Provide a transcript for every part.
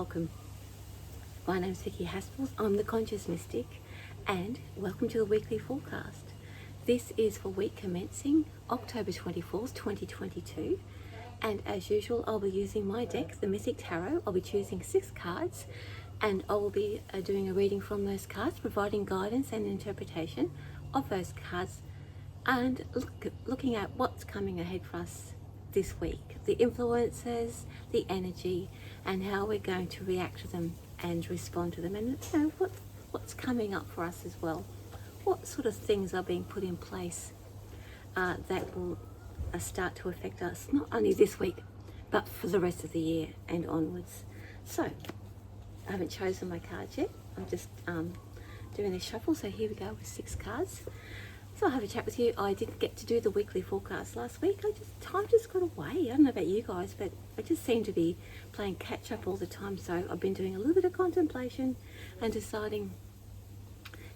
welcome. My name is Vicki Haspels. I'm the Conscious Mystic, and welcome to the weekly forecast. This is for week commencing October 24th, 2022. And as usual, I'll be using my deck, the Mythic Tarot. I'll be choosing 6 cards, and I will be doing a reading from those cards, providing guidance and interpretation of those cards, and looking at what's coming ahead for us this week, the influences, the energy, and how we're going to react to them and respond to them, and what's coming up for us as well. What sort of things are being put in place that will start to affect us, not only this week, but for the rest of the year and onwards. So, I haven't chosen my cards yet. I'm just doing a shuffle, so here we go with 6 cards. So I'll have a chat with you. I didn't get to do the weekly forecast last week. Time just got away. I don't know about you guys, but I just seem to be playing catch up all the time. So I've been doing a little bit of contemplation and deciding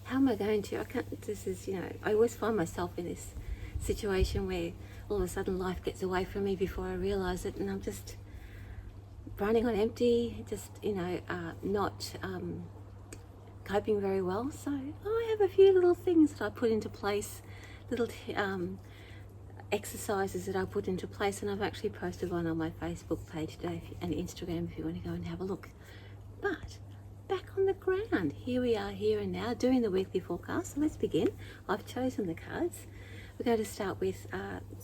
how am I going to. I always find myself in this situation where all of a sudden life gets away from me before I realise it, and I'm just running on empty, not coping very well. So I have a few little things that I put into place, little exercises that I put into place, and I've actually posted one on my Facebook page today and Instagram if you want to go and have a look. But back on the ground, here we are, here and now, doing the weekly forecast. So let's begin. I've chosen the cards. We're going to start with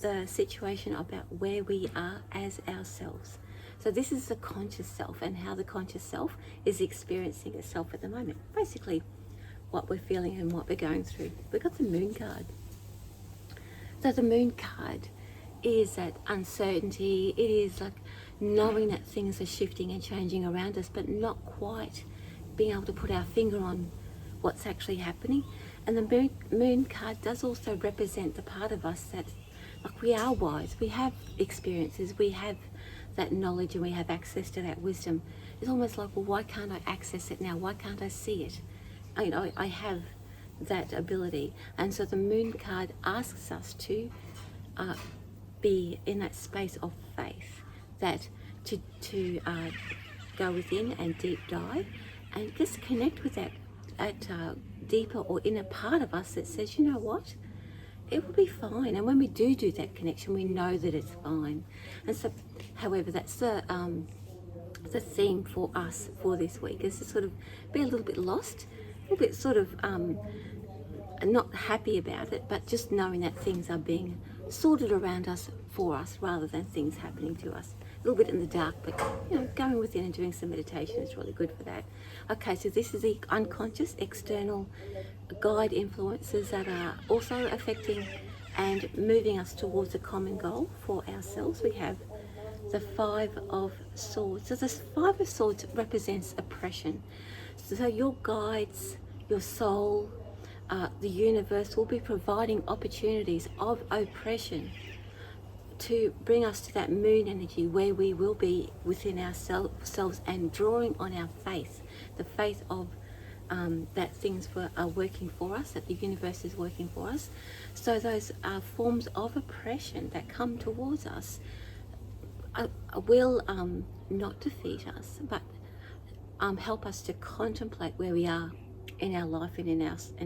the situation about where we are as ourselves. So this is the conscious self, and how the conscious self is experiencing itself at the moment. Basically, what we're feeling and what we're going through. We've got the moon card. So the moon card is that uncertainty. It is like knowing that things are shifting and changing around us, but not quite being able to put our finger on what's actually happening. And the moon card does also represent the part of us that, like, we are wise, we have experiences, we have that knowledge, and we have access to that wisdom. It's almost like, well, why can't I access it now? Why can't I see it? I have that ability. And so the moon card asks us to be in that space of faith, that to go within and deep dive and just connect with that deeper or inner part of us that says, you know what, it will be fine. And when we do that connection, we know that it's fine. And so, however, that's the theme for us for this week, is to sort of be a little bit lost, a little bit sort of not happy about it, but just knowing that things are being sorted around us for us rather than things happening to us. A little bit in the dark, but going within and doing some meditation is really good for that. Okay, so this is the unconscious external guide influences that are also affecting and moving us towards a common goal for ourselves. We have the 5 of Swords. So this 5 of Swords represents oppression. So your guides, your soul, the universe will be providing opportunities of oppression to bring us to that moon energy where we will be within ourselves and drawing on our faith, the faith of that things are working for us, that the universe is working for us. So those forms of oppression that come towards us will not defeat us, but help us to contemplate where we are in our life and in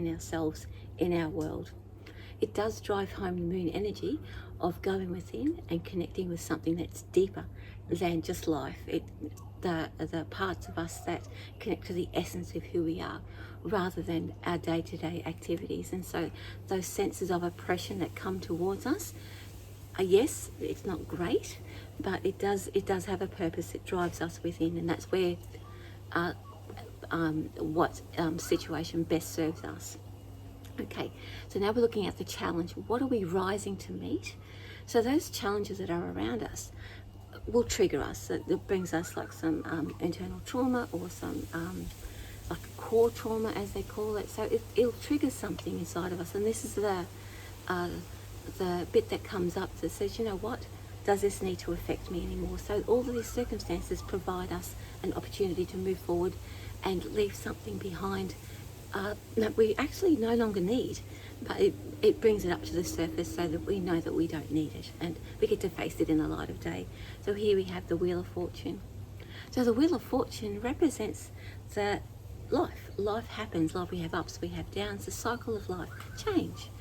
ourselves, in our world. It does drive home the moon energy of going within and connecting with something that's deeper than just life. The parts of us that connect to the essence of who we are, rather than our day-to-day activities. And so those senses of oppression that come towards us, yes, it's not great, but it does have a purpose. It drives us within, and that's where what situation best serves us. Okay, so now we're looking at the challenge. What are we rising to meet? So those challenges that are around us will trigger us. So it brings us like some internal trauma, or some like core trauma, as they call it. So it'll trigger something inside of us, and this is the bit that comes up that says, you know what, does this need to affect me anymore? So all of these circumstances provide us an opportunity to move forward and leave something behind that we actually no longer need, but it brings it up to the surface so that we know that we don't need it, and we get to face it in the light of day. So here we have the Wheel of Fortune. So the Wheel of Fortune represents the life happens. Life, we have ups, we have downs, the cycle of life, change.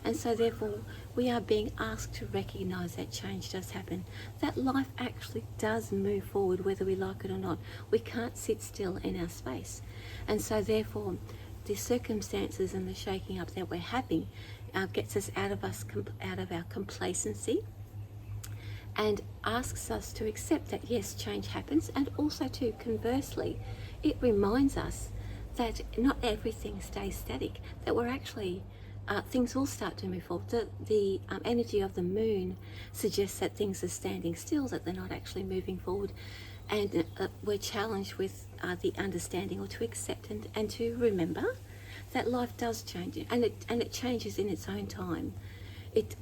And so therefore we are being asked to recognize that change does happen, that life actually does move forward whether we like it or not. We can't sit still in our space. And so therefore the circumstances and the shaking up that we're having gets us out of our complacency, and asks us to accept that yes, change happens, and also to conversely, it reminds us that not everything stays static, that we're actually things will start to move forward. The energy of the moon suggests that things are standing still, that they're not actually moving forward, and we're challenged with the understanding, or to accept and to remember that life does change, and it changes in its own time.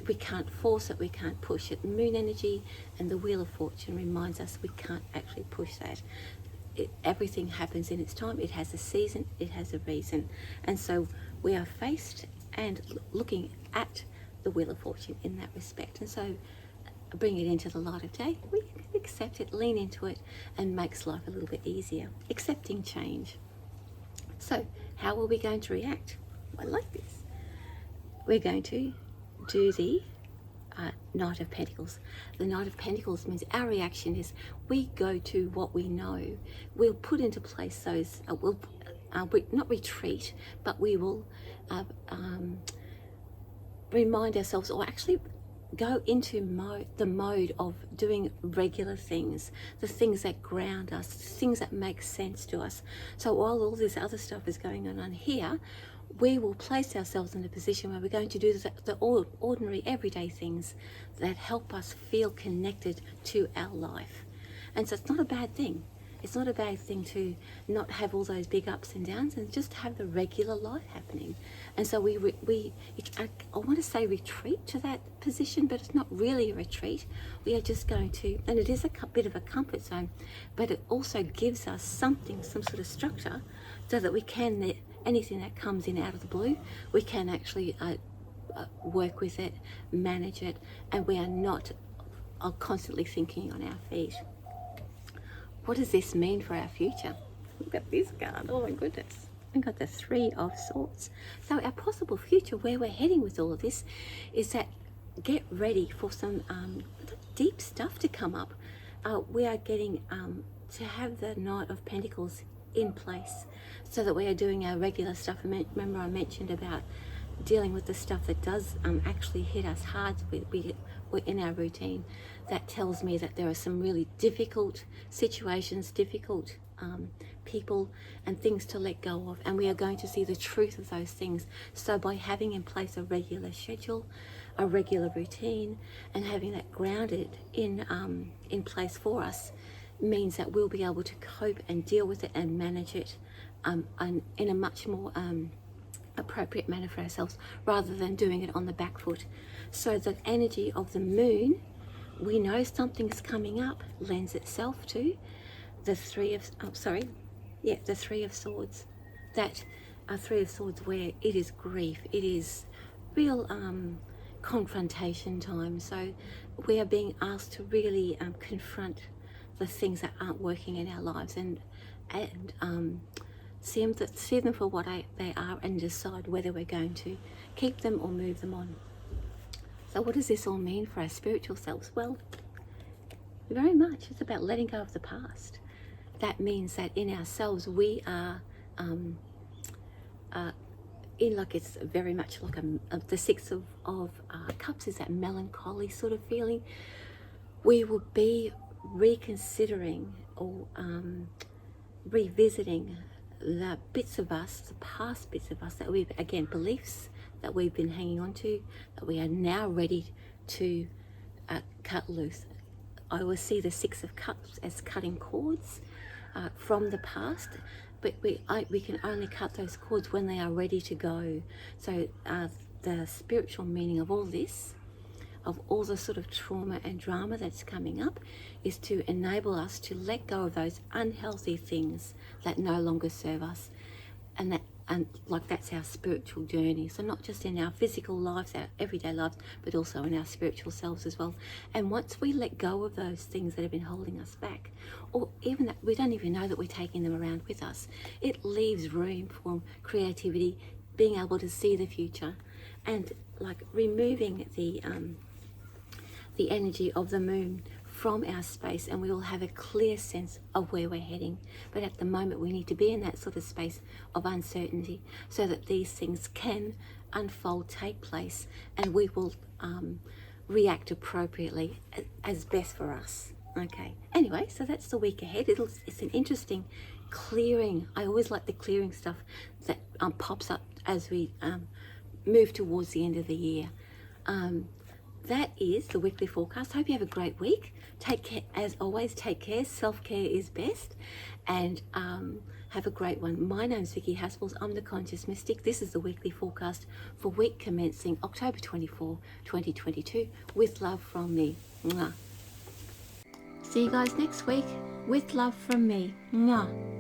We can't force it, we can't push it. The moon energy and the Wheel of Fortune reminds us we can't actually push that. Everything happens in its time. It has a season, it has a reason. And so we are faced and looking at the Wheel of Fortune in that respect. And so bring it into the light of day. We can accept it, lean into it, and makes life a little bit easier. Accepting change. So how are we going to react? I like this. We're going to do the Knight of Pentacles. The Knight of Pentacles means our reaction is we go to what we know. We'll put into place those, we'll not retreat, but we will remind ourselves, or actually go into the mode of doing regular things, the things that ground us, the things that make sense to us. So while all this other stuff is going on here, we will place ourselves in a position where we're going to do the ordinary everyday things that help us feel connected to our life. And so it's not a bad thing. It's not a bad thing to not have all those big ups and downs and just have the regular life happening. And so I want to say retreat to that position, but it's not really a retreat. We are just going to, and it is a bit of a comfort zone, but it also gives us something, some sort of structure, so that we can, anything that comes in out of the blue, we can actually work with it, manage it, and we are not constantly thinking on our feet. What does this mean for our future? Look at this card. Oh my goodness. We've got the Three of Swords. So our possible future, where we're heading with all of this, is that get ready for some deep stuff to come up. We are getting to have the Knight of Pentacles in place, so that we are doing our regular stuff. Remember I mentioned about dealing with the stuff that does actually hit us hard we're in our routine. That tells me that there are some really difficult situations, difficult people and things to let go of, and we are going to see the truth of those things. So by having in place a regular schedule, a regular routine, and having that grounded in place for us, means that we'll be able to cope and deal with it and manage it and in a much more appropriate manner for ourselves, rather than doing it on the back foot. So the energy of the moon, we know something's coming up, lends itself to the Three of Swords. That Three of Swords, where it is grief, it is real confrontation time. So we are being asked to really confront the things that aren't working in our lives, and see them for what they are, and decide whether we're going to keep them or move them on. So what does this all mean for our spiritual selves? Well, very much it's about letting go of the past. That means that in ourselves we are it's very much like the Six of Cups is that melancholy sort of feeling. We will be reconsidering or revisiting the bits of us, the past bits of us that we've, again, beliefs that we've been hanging on to, that we are now ready to cut loose. I always see the Six of Cups as cutting cords from the past, but we can only cut those cords when they are ready to go. So the spiritual meaning of all this, of all the sort of trauma and drama that's coming up, is to enable us to let go of those unhealthy things that no longer serve us, and And like that's our spiritual journey. So not just in our physical lives, our everyday lives, but also in our spiritual selves as well. And once we let go of those things that have been holding us back, or even that we don't even know that we're taking them around with us, it leaves room for creativity, being able to see the future, and like removing the energy of the moon from our space, and we will have a clear sense of where we're heading. But at the moment we need to be in that sort of space of uncertainty so that these things can unfold, take place, and we will react appropriately as best for us. Okay, anyway, so that's the week ahead. It's an interesting clearing. I always like the clearing stuff that pops up as we move towards the end of the year. That is the weekly forecast. Hope you have a great week. Take care, as always, take care. Self-care is best. And have a great one. My name's Vicki Haspels. I'm the Conscious Mystic. This is the weekly forecast for week commencing October 24, 2022. With love from me. Mwah. See you guys next week. With love from me. Mwah.